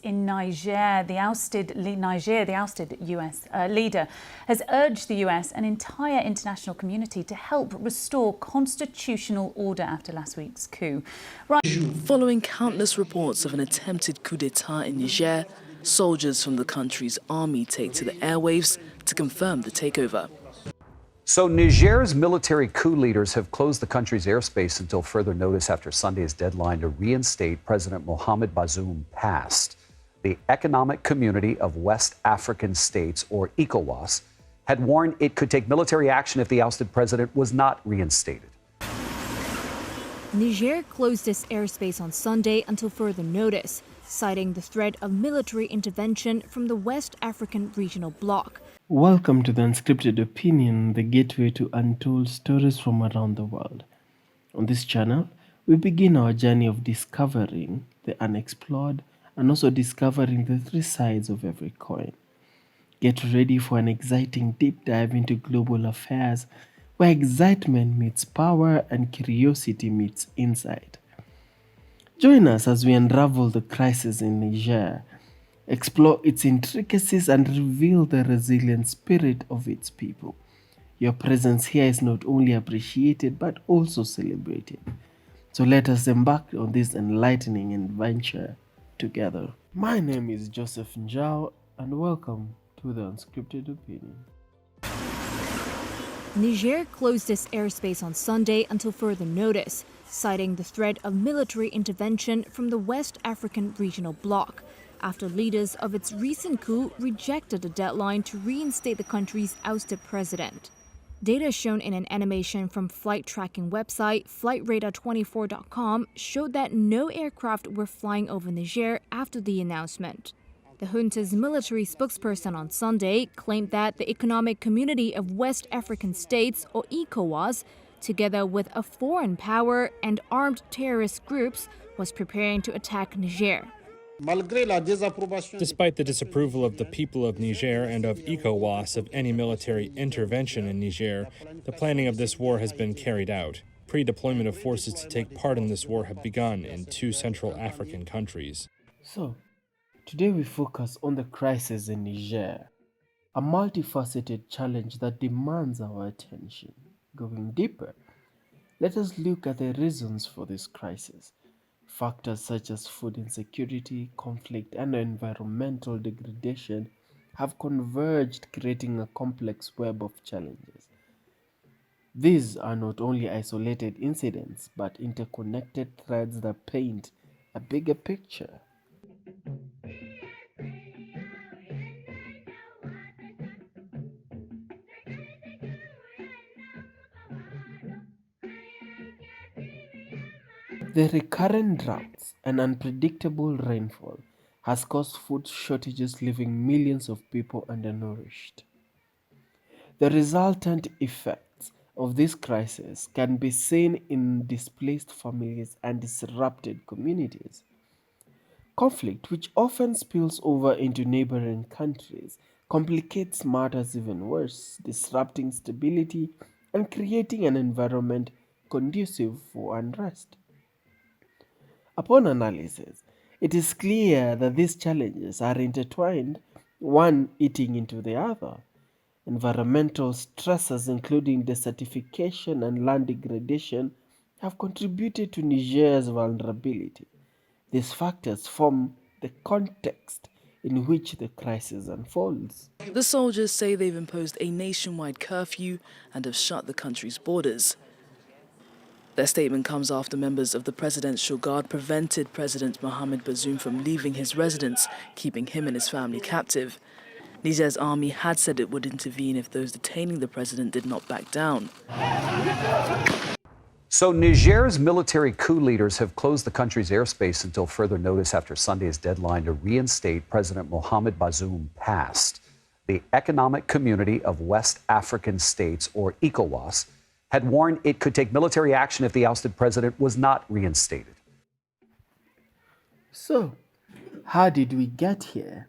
in Niger. The ousted US leader, has urged the US and entire international community to help restore constitutional order after last week's coup. Following countless reports of an attempted coup d'etat in Niger, soldiers from the country's army take to the airwaves to confirm the takeover. So Niger's military coup leaders have closed the country's airspace until further notice after Sunday's deadline to reinstate President Mohamed Bazoum passed. The Economic Community of West African States, or ECOWAS, had warned it could take military action if the ousted president was not reinstated. Niger closed its airspace on Sunday until further notice, citing the threat of military intervention from the West African regional bloc. Welcome to the Unscripted Opinion, the gateway to untold stories from around the world. On this channel, we begin our journey of discovering the unexplored and also discovering the three sides of every coin. Get ready for an exciting deep dive into global affairs where excitement meets power and curiosity meets insight. Join us as we unravel the crisis in Niger, explore its intricacies and reveal the resilient spirit of its people. Your presence here is not only appreciated but also celebrated. So let us embark on this enlightening adventure together. My name is Joseph Njao and welcome to the Unscripted Opinion. Niger closed its airspace on Sunday until further notice, citing the threat of military intervention from the West African regional bloc, after leaders of its recent coup rejected the deadline to reinstate the country's ousted president. Data shown in an animation from flight tracking website flightradar24.com showed that no aircraft were flying over Niger after the announcement. The junta's military spokesperson on Sunday claimed that the Economic Community of West African States, or ECOWAS, together with a foreign power and armed terrorist groups, was preparing to attack Niger. Despite the disapproval of the people of Niger and of ECOWAS of any military intervention in Niger, the planning of this war has been carried out. Pre-deployment of forces to take part in this war have begun in 2 Central African countries. So, today we focus on the crisis in Niger, a multifaceted challenge that demands our attention. Going deeper, let us look at the reasons for this crisis. Factors such as food insecurity, conflict, and environmental degradation have converged, creating a complex web of challenges. These are not only isolated incidents, but interconnected threads that paint a bigger picture. The recurrent droughts and unpredictable rainfall has caused food shortages, leaving millions of people undernourished. The resultant effects of this crisis can be seen in displaced families and disrupted communities. Conflict, which often spills over into neighboring countries, complicates matters even worse, disrupting stability and creating an environment conducive for unrest. Upon analysis, it is clear that these challenges are intertwined, one eating into the other. Environmental stresses, including desertification and land degradation, have contributed to Niger's vulnerability. These factors form the context in which the crisis unfolds. The soldiers say they've imposed a nationwide curfew and have shut the country's borders. Their statement comes after members of the Presidential Guard prevented President Mohamed Bazoum from leaving his residence, keeping him and his family captive. Niger's army had said it would intervene if those detaining the president did not back down. So Niger's military coup leaders have closed the country's airspace until further notice after Sunday's deadline to reinstate President Mohamed Bazoum passed. The Economic Community of West African States, or ECOWAS, had warned it could take military action if the ousted president was not reinstated. So, how did we get here?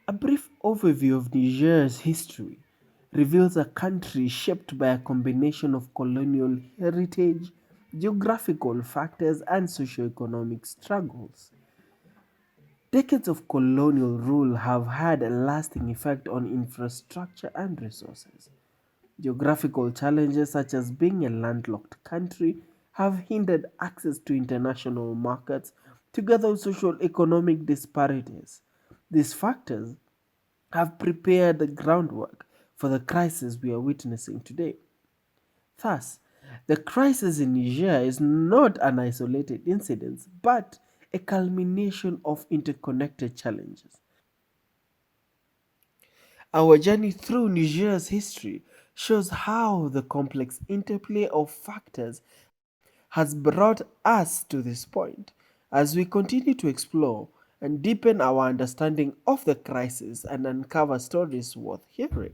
A brief overview of Niger's history reveals a country shaped by a combination of colonial heritage, geographical factors, and socio-economic struggles. Decades of colonial rule have had a lasting effect on infrastructure and resources. Geographical challenges such as being a landlocked country have hindered access to international markets, together with social economic disparities. These factors have prepared the groundwork for the crisis we are witnessing today. Thus, the crisis in Niger is not an isolated incident, but a culmination of interconnected challenges. Our journey through Niger's history shows how the complex interplay of factors has brought us to this point. As we continue to explore and deepen our understanding of the crisis and uncover stories worth hearing,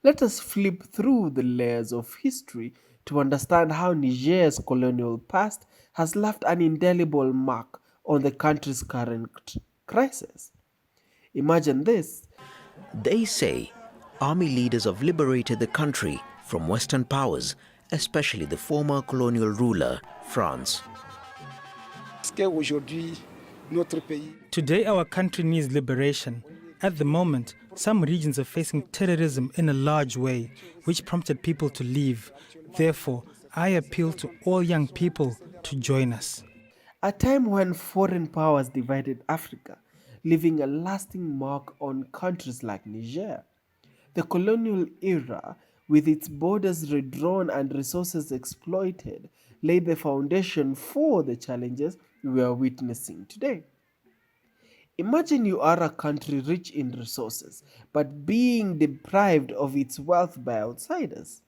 let us flip through the layers of history to understand how Niger's colonial past has left an indelible mark on the country's current crisis. Imagine this. They say army leaders have liberated the country from Western powers, especially the former colonial ruler, France. Today, our country needs liberation. At the moment, some regions are facing terrorism in a large way, which prompted people to leave. Therefore, I appeal to all young people to join us. A time when foreign powers divided Africa, leaving a lasting mark on countries like Niger. The colonial era, with its borders redrawn and resources exploited, laid the foundation for the challenges we are witnessing today. Imagine you are a country rich in resources, but being deprived of its wealth by outsiders.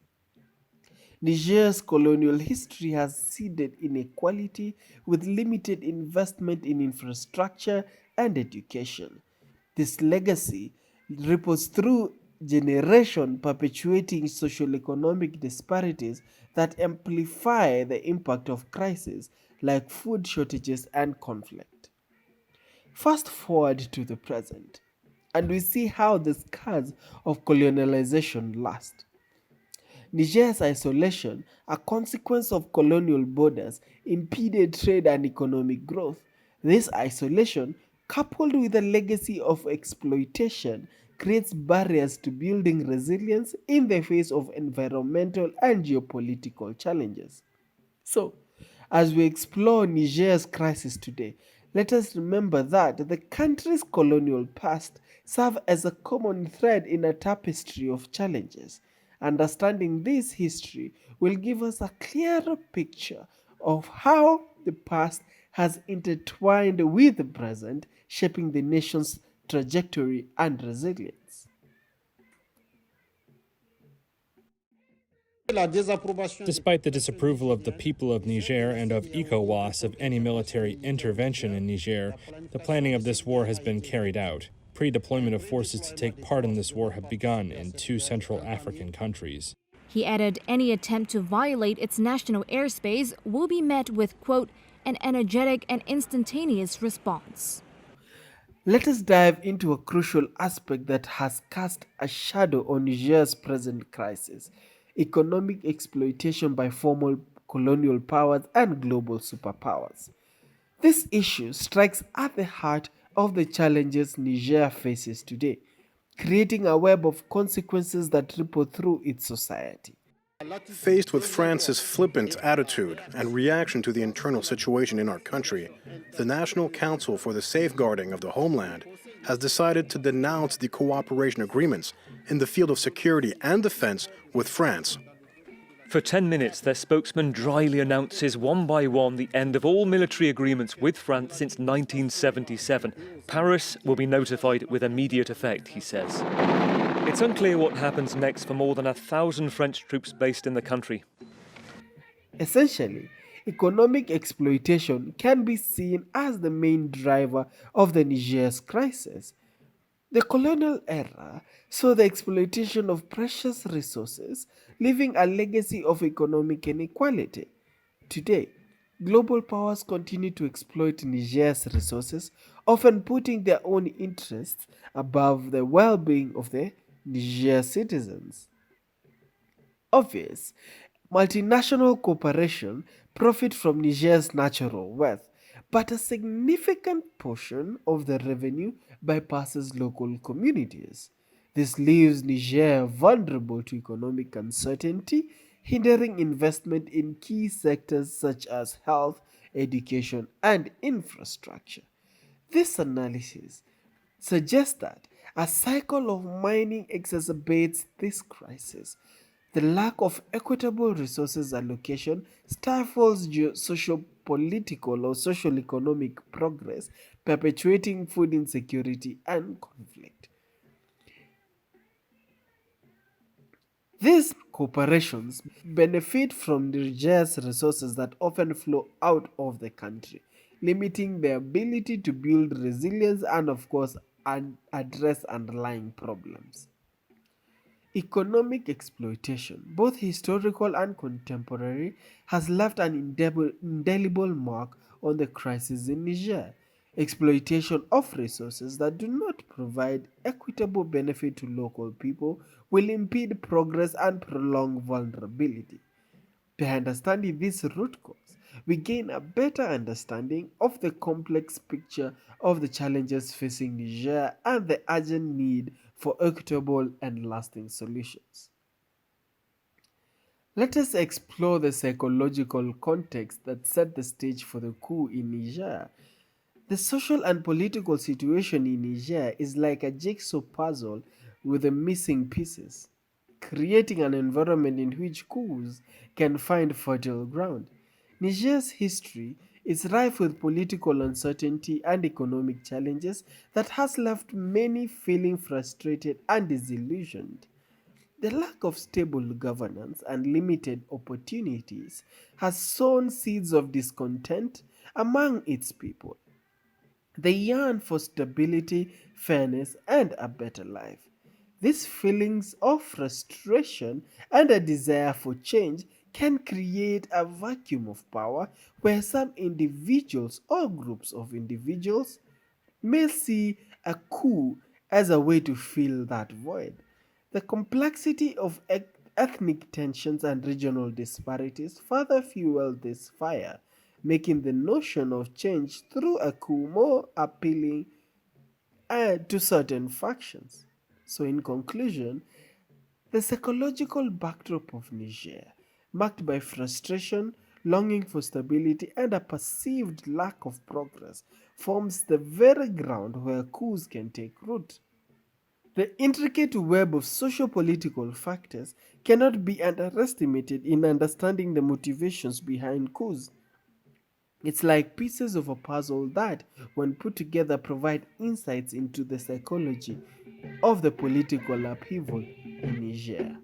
Niger's colonial history has seeded inequality with limited investment in infrastructure and education. This legacy ripples through generation, perpetuating socio-economic disparities that amplify the impact of crises like food shortages and conflict. Fast forward to the present, and we see how the scars of colonialization last. Niger's isolation, a consequence of colonial borders, impeded trade and economic growth. This isolation, coupled with a legacy of exploitation, creates barriers to building resilience in the face of environmental and geopolitical challenges. So, as we explore Niger's crisis today, let us remember that the country's colonial past serves as a common thread in a tapestry of challenges. Understanding this history will give us a clearer picture of how the past has intertwined with the present, shaping the nation's trajectory and resilience. Despite the disapproval of the people of Niger and of ECOWAS of any military intervention in Niger, the planning of this war has been carried out. Pre-deployment of forces to take part in this war have begun in 2 Central African countries. He added any attempt to violate its national airspace will be met with, quote, an energetic and instantaneous response. Let us dive into a crucial aspect that has cast a shadow on Niger's present crisis: economic exploitation by former colonial powers and global superpowers. This issue strikes at the heart of the challenges Niger faces today, creating a web of consequences that ripple through its society. Faced with France's flippant attitude and reaction to the internal situation in our country, the National Council for the Safeguarding of the Homeland has decided to denounce the cooperation agreements in the field of security and defense with France. For 10 minutes, their spokesman dryly announces one by one the end of all military agreements with France since 1977. Paris will be notified with immediate effect, he says. It's unclear what happens next for more than 1,000 French troops based in the country. Essentially, economic exploitation can be seen as the main driver of the Niger's crisis. The colonial era saw the exploitation of precious resources, leaving a legacy of economic inequality. Today, global powers continue to exploit Niger's resources, often putting their own interests above the well-being of the Niger citizens. Obvious, multinational corporations profit from Niger's natural wealth, but a significant portion of the revenue bypasses local communities. This leaves Niger vulnerable to economic uncertainty, hindering investment in key sectors such as health, education, and infrastructure. This analysis suggests that a cycle of mining exacerbates this crisis. The lack of equitable resources allocation stifles socio-political or social-economic progress, perpetuating food insecurity and conflict. These corporations benefit from Niger's resources that often flow out of the country, limiting their ability to build resilience and, of course, address underlying problems. Economic exploitation, both historical and contemporary, has left an indelible mark on the crisis in Niger. Exploitation of resources that do not provide equitable benefit to local people will impede progress and prolong vulnerability. By understanding this root cause, we gain a better understanding of the complex picture of the challenges facing Niger and the urgent need for equitable and lasting solutions. Let us explore the psychological context that set the stage for the coup in Niger. The social and political situation in Niger is like a jigsaw puzzle with the missing pieces, creating an environment in which coups can find fertile ground. Niger's history is rife with political uncertainty and economic challenges that has left many feeling frustrated and disillusioned. The lack of stable governance and limited opportunities has sown seeds of discontent among its people. They yearn for stability, fairness, and a better life. These feelings of frustration and a desire for change can create a vacuum of power where some individuals or groups of individuals may see a coup as a way to fill that void. The complexity of ethnic tensions and regional disparities further fuel this fire, making the notion of change through a coup more appealing to certain factions. So, in conclusion, the psychological backdrop of Niger, marked by frustration, longing for stability, and a perceived lack of progress, forms the very ground where coups can take root. The intricate web of socio-political factors cannot be underestimated in understanding the motivations behind coups. It's like pieces of a puzzle that, when put together, provide insights into the psychology of the political upheaval in Niger.